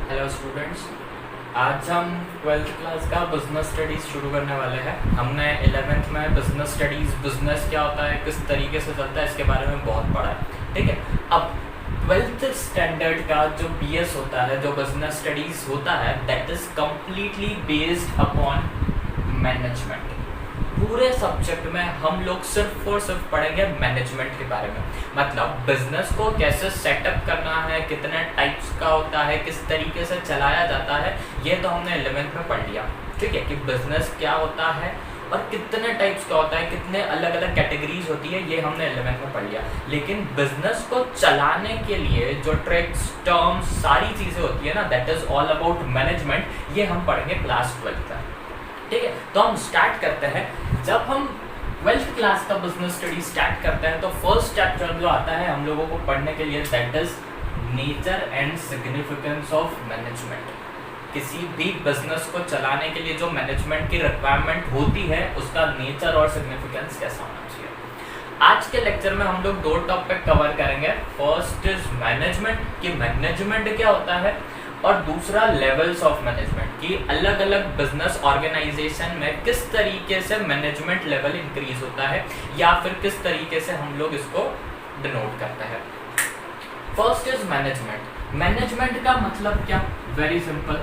Hello students, आज हम twelfth class का बिजनेस स्टडीज़ शुरू करने वाले हैं। हमने 11th में बिजनेस स्टडीज़, बिजनेस क्या होता है, किस तरीके से चलता है, इसके बारे में बहुत पढ़ा है। ठीक है, अब ट्वेल्थ स्टैंडर्ड का जो बीएस होता है, जो बिजनेस स्टडीज़ होता है, that is completely based upon management. पूरे सब्जेक्ट में हम लोग सिर्फ और सिर्फ पढ़ेंगे मैनेजमेंट के बारे में। मतलब बिजनेस को कैसे सेटअप करना है, कितने टाइप्स का होता है, किस तरीके से चलाया जाता है, ये तो हमने 11th में पढ़ लिया। ठीक है, कि बिजनेस क्या होता है और कितने टाइप्स का होता है, कितने अलग अलग कैटेगरीज होती है, ये हमने 11th में पढ़ लिया। लेकिन बिजनेस को चलाने के लिए जो ट्रिक्स, टर्म्स, सारी चीज़ें होती है ना, that is all about management, ये हम पढ़ेंगे क्लास 12th का। ठीक है, तो हम स्टार्ट करते हैं। जब हम 12th क्लास का बिजनेस स्टडी स्टार्ट करते हैं तो फर्स्ट चैप्टर जो आता है हम लोगों को पढ़ने के लिए, that is nature and significance of management. किसी भी बिजनेस को चलाने के लिए जो मैनेजमेंट की रिक्वायरमेंट होती है, उसका नेचर और सिग्निफिकेंस कैसा होना चाहिए। आज के लेक्चर में हम लोग दो टॉपिक कवर करेंगे। फर्स्ट इज मैनेजमेंट, कि मैनेजमेंट क्या होता है, और दूसरा लेवल्स ऑफ मैनेजमेंट, कि अलग अलग बिजनेस ऑर्गेनाइजेशन में किस तरीके से मैनेजमेंट लेवल इंक्रीज होता है, या फिर किस तरीके से हम लोग इसको डिनोट करते हैं। First is management. मैनेजमेंट का मतलब क्या? Very simple,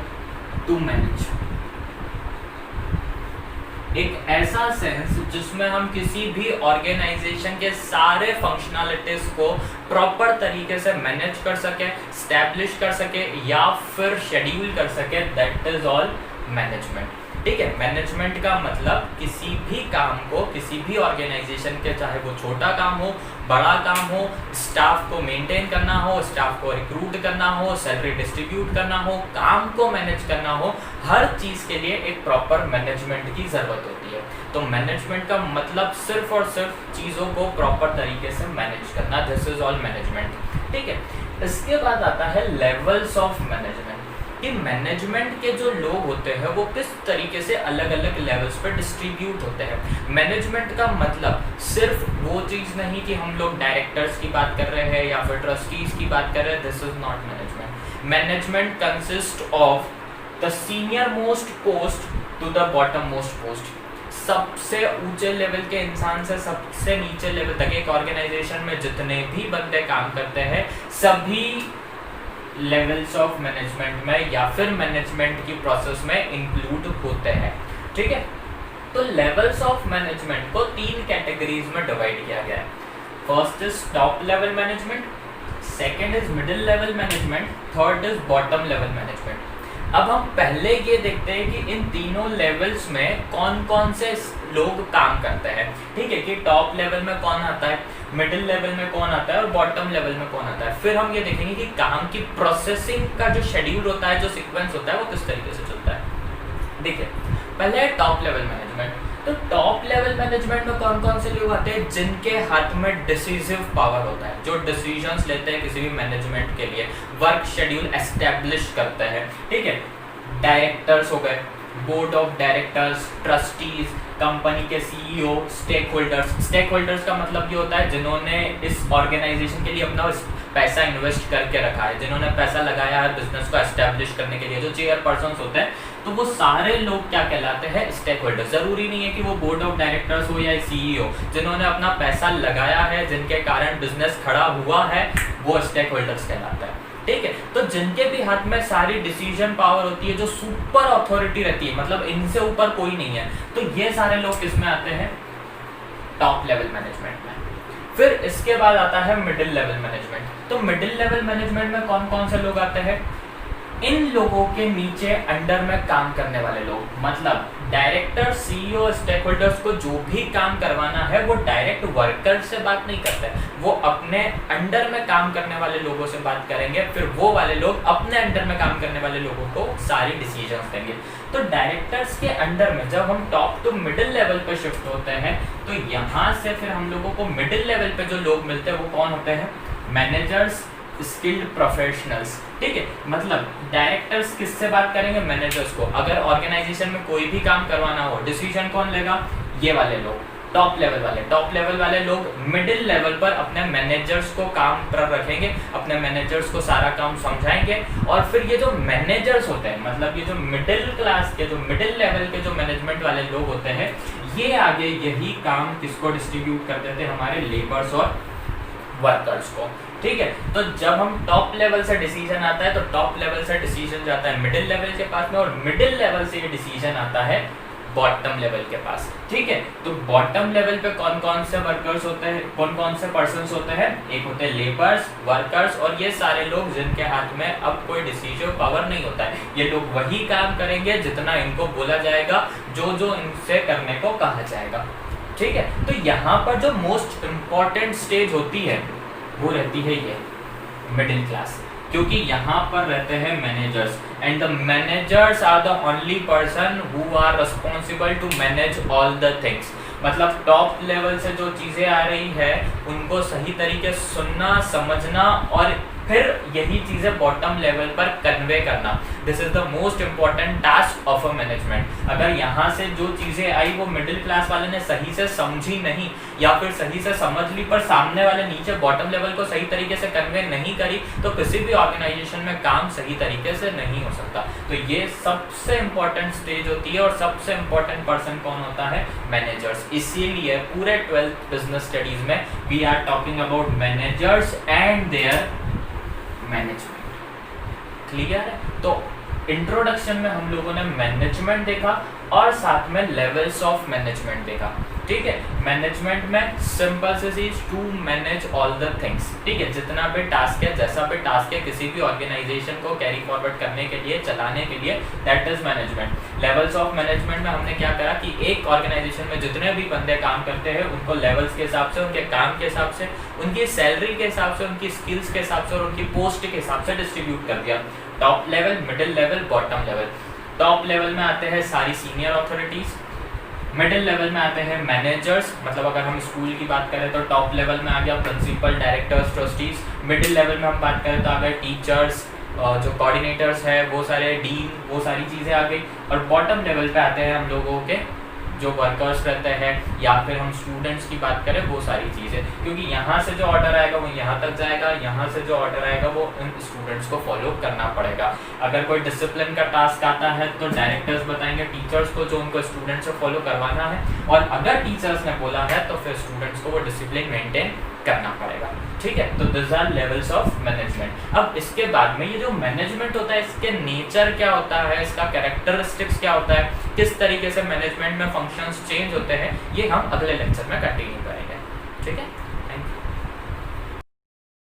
to manage. एक ऐसा सेंस जिसमें हम किसी भी ऑर्गेनाइजेशन के सारे फंक्शनैलिटीज को प्रॉपर तरीके से मैनेज कर सके, स्टैब्लिश कर सके, या फिर शेड्यूल कर सके, दैट इज ऑल मैनेजमेंट। ठीक है, मैनेजमेंट का मतलब किसी भी काम को, किसी भी ऑर्गेनाइजेशन के, चाहे वो छोटा काम हो, बड़ा काम हो, स्टाफ को मेंटेन करना हो, स्टाफ को रिक्रूट करना हो, सैलरी डिस्ट्रीब्यूट करना हो, काम को मैनेज करना हो, हर चीज़ के लिए एक प्रॉपर मैनेजमेंट की ज़रूरत होती है। तो मैनेजमेंट का मतलब सिर्फ और सिर्फ चीज़ों को प्रॉपर तरीके से मैनेज करना, दिस इज ऑल मैनेजमेंट। ठीक है, इसके बाद आता है लेवल्स ऑफ मैनेजमेंट, कि मैनेजमेंट के जो लोग होते हैं वो किस तरीके से अलग अलग लेवल्स पर डिस्ट्रीब्यूट होते हैं। मैनेजमेंट का मतलब सिर्फ वो चीज़ नहीं कि हम लोग डायरेक्टर्स की बात कर रहे हैं या फिर ट्रस्टीज की बात कर रहे हैं, this is not management. Management consist of the senior most post to the bottom most post. सबसे ऊंचे लेवल के इंसान से सबसे नीचे लेवल तक एक ऑर्गेनाइजेशन में जितने भी बंदे काम करते हैं, सभी लेवल्स ऑफ मैनेजमेंट में या फिर मैनेजमेंट की प्रोसेस में इंक्लूड होते हैं। ठीक है, तो लेवल्स ऑफ मैनेजमेंट को 3 कैटेगरीज में डिवाइड किया गया है। First is top level management, second is middle level management, third is bottom level management. अब हम पहले ये देखते हैं कि इन तीनों लेवल्स में कौन कौन से लोग काम करते हैं। ठीक है, कि टॉप लेवल में कौन आता है, मिडिल लेवल में कौन आता है और बॉटम लेवल में कौन आता है। फिर हम ये देखेंगे कि काम की प्रोसेसिंग का जो शेड्यूल होता है, जो सीक्वेंस होता है, वो किस तरीके से चलता है। देखिए, पहले है टॉप लेवल मैनेजमेंट। तो टॉप लेवल मैनेजमेंट में कौन कौन से लोग आते हैं, जिनके हाथ में डिसीजिव पावर होता है, जो डिसीजंस लेते हैं किसी भी मैनेजमेंट के लिए, वर्क शेड्यूल एस्टेब्लिश करते हैं। ठीक है, डायरेक्टर्स हो गए, board of directors, trustees, company के CEO, stakeholders. Stakeholders का मतलब ये होता है जिन्होंने इस ऑर्गेनाइजेशन के लिए अपना पैसा इन्वेस्ट करके रखा है, जिन्होंने पैसा लगाया है बिजनेस को एस्टेब्लिश करने के लिए, जो चेयरपर्सन होते हैं, तो वो सारे लोग क्या कहलाते हैं, स्टेक होल्डर। जरूरी नहीं है कि वो बोर्ड ऑफ डायरेक्टर्स हो या सीईओ, जिन्होंने अपना पैसा लगाया है, जिनके कारण बिजनेस खड़ा हुआ है, वो स्टेक होल्डर्स कहलाता है। ठीक है, तो जिनके भी हाथ में सारी डिसीजन पावर होती है, जो सुपर अथॉरिटी रहती है, मतलब इनसे ऊपर कोई नहीं है, तो ये सारे लोग किसमें आते हैं, टॉप लेवल मैनेजमेंट में। फिर इसके बाद आता है मिडिल लेवल मैनेजमेंट। तो मिडिल लेवल मैनेजमेंट में कौन कौन से लोग आते हैं, इन लोगों के नीचे अंडर में काम करने वाले लोग, मतलब डायरेक्टर, सीईओ, स्टेक होल्डर्स को जो भी काम करवाना है, वो डायरेक्ट वर्कर से बात नहीं करते, वो अपने अंडर में काम करने वाले लोगों से बात करेंगे। फिर वो वाले लोग अपने अंडर में काम करने वाले लोगों को सारी डिसीजंस देंगे। तो डायरेक्टर्स के अंडर में जब हम टॉप टू मिडिल लेवल पे शिफ्ट होते हैं, तो यहाँ से फिर हम लोगों को मिडिल लेवल पे जो लोग मिलते हैं वो कौन होते हैं, मैनेजर्स, स्किल्ड प्रोफेशनल्स। ठीक है, मतलब डायरेक्टर्स किससे बात करेंगे, मैनेजर्स को। अगर ऑर्गेनाइजेशन में कोई भी काम करवाना हो, डिसीजन कौन लेगा, ये वाले लोग। टॉप लेवल वाले लोग मिडिल लेवल पर अपने मैनेजर्स को काम पर रखेंगे, अपने मैनेजर्स को सारा काम समझाएंगे, और फिर ये जो मैनेजर्स होते हैं, मतलब ये जो मिडिल क्लास के, जो मिडिल लेवल के जो मैनेजमेंट वाले लोग होते हैं, ये आगे यही काम किसको डिस्ट्रीब्यूट कर देते हैं, हमारे लेबर्स और वर्कर्स को। ठीक है, तो जब हम टॉप लेवल से डिसीजन आता है तो टॉप लेवल से डिसीजन जाता है मिडिल लेवल के पास में, और मिडिल लेवल से ये डिसीजन आता है बॉटम लेवल के पास। ठीक है, तो बॉटम लेवल पे कौन कौन से वर्कर्स होते हैं, कौन कौन से पर्सन्स होते हैं, एक होते हैं लेबर्स, वर्कर्स, और ये सारे लोग जिनके हाथ में अब कोई डिसीजन पावर नहीं होता है। ये लोग वही काम करेंगे जितना इनको बोला जाएगा, जो जो इनसे करने को कहा जाएगा। ठीक है, तो यहाँ पर जो मोस्ट इम्पॉर्टेंट स्टेज होती है वो रहती है ये मिडिल क्लास, क्योंकि यहाँ पर रहते हैं managers, and the managers are the only person who are responsible to manage all the things. मतलब टॉप लेवल से जो चीज़ें आ रही है उनको सही तरीके से सुनना, समझना, और फिर यही चीज़ें बॉटम लेवल पर कन्वे करना। This is the most important task of a management. अगर यहाँ से जो चीज़ें आई वो मिडिल क्लास वाले ने सही से समझी नहीं, या फिर सही से समझ ली पर सामने वाले नीचे बॉटम लेवल को सही तरीके से कन्वे नहीं करी, तो किसी भी ऑर्गेनाइजेशन में काम सही तरीके से नहीं हो सकता। तो ये सबसे इम्पॉर्टेंट स्टेज होती है, और सबसे इम्पॉर्टेंट पर्सन कौन होता है, मैनेजर्स। इसीलिए पूरे 12th बिजनेस स्टडीज में we are talking about managers and their management. Clear है? तो इंट्रोडक्शन में हम लोगों ने मैनेजमेंट देखा और साथ में लेवल्स ऑफ मैनेजमेंट देखा। ठीक है, मैनेजमेंट में सिंपल से चीज to manage all the things. ठीक है, जितना भी टास्क है, जैसा भी टास्क है किसी भी ऑर्गेनाइजेशन को कैरी फॉरवर्ड करने के लिए, चलाने के लिए, that is management. Levels of management में हमने क्या करा कि एक ऑर्गेनाइजेशन में जितने भी बंदे काम करते हैं उनको लेवल्स के हिसाब से, उनके काम के हिसाब से, उनकी सैलरी के हिसाब से, उनकी स्किल्स के हिसाब से और उनकी पोस्ट के हिसाब से डिस्ट्रीब्यूट कर दिया। Top level, middle level, bottom level. Top level में आते हैं सारी सीनियर अथॉरिटीज, मिडिल लेवल में आते हैं मैनेजर्स, मतलब अगर हम स्कूल की बात करें तो टॉप लेवल में आ गया principal, directors, trustees. Middle level में हम बात करें तो आ गए टीचर्स, जो कोऑर्डिनेटर्स है वो सारे, डीन, वो सारी चीज़ें आ गई। और बॉटम लेवल पे आते हैं हम लोगों के जो वर्कर्स रहते हैं, या फिर हम स्टूडेंट्स की बात करें, वो सारी चीज़ें, क्योंकि यहाँ से जो ऑर्डर आएगा वो यहाँ तक जाएगा, यहाँ से जो ऑर्डर आएगा वो उन स्टूडेंट्स को फॉलो करना पड़ेगा। अगर कोई डिसिप्लिन का टास्क आता है तो डायरेक्टर्स बताएंगे टीचर्स को जो उनको स्टूडेंट्स को फॉलो करवाना है, और अगर टीचर्स ने बोला है तो फिर स्टूडेंट्स को वो डिसिप्लिन मेंटेन करना पड़ेगा। ठीक है, तो this are levels of management. अब इसके बाद में ये जो मैनेजमेंट होता है इसके नेचर क्या होता है, इसका कैरेक्टरिस्टिक्स क्या होता है, किस तरीके से मैनेजमेंट में फंक्शंस चेंज होते हैं, ये हम अगले लेक्चर में कंटिन्यू करेंगे। ठीक है।